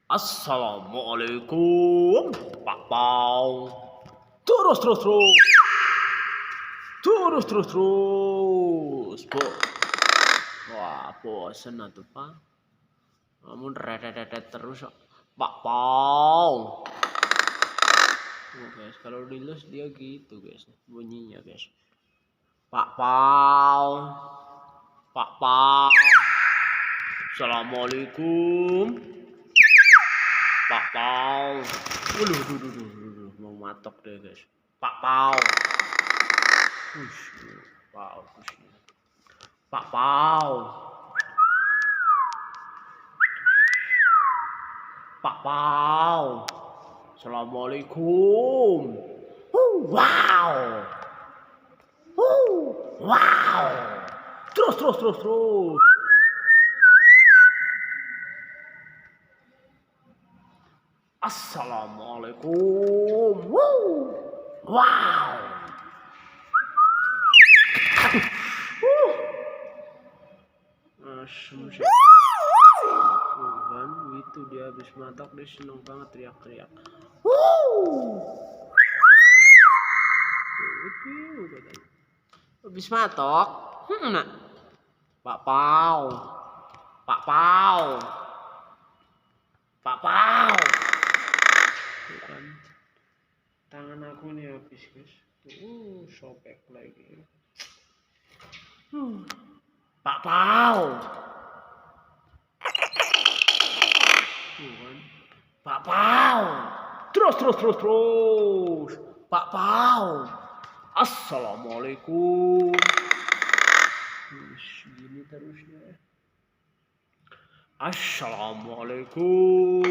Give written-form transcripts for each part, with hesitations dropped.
Assalamualaikum, Pak Pau. Terus, terus, terus. Terus, terus, terus. Wah, bosen atuh, Pak. Kamu retet terus, kok. Pak Pau. Oh, guys, kalau dilus dia gitu, guys. Bunyinya, guys. Pak Pau. Pak Pau. Assalamualaikum. Pak Pau. Waduh, mau matok deh, guys. Pak Pau. Pau. Pak Pau. Pak Pau. Assalamualaikum. Wow. Wow. Terus, terus, terus, terus. Assalamualaikum. Wow. Asem sih. Kan itu dia habis matok dia seneng banget teriak-teriak. Habis matok, nak. Pak Pau. Pak Pau. Pak Pau. Bukan. Tangan aku nih habis, guys. Sobek lagi. Pak Pau. Bukan. Pak Pau. Terus, terus, terus, terus. Pak Pau. Assalamualaikum. Gini terusnya. Assalamualaikum.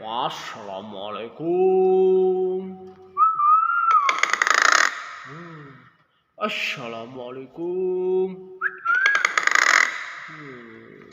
Wassalamualaikum. Assalamualaikum.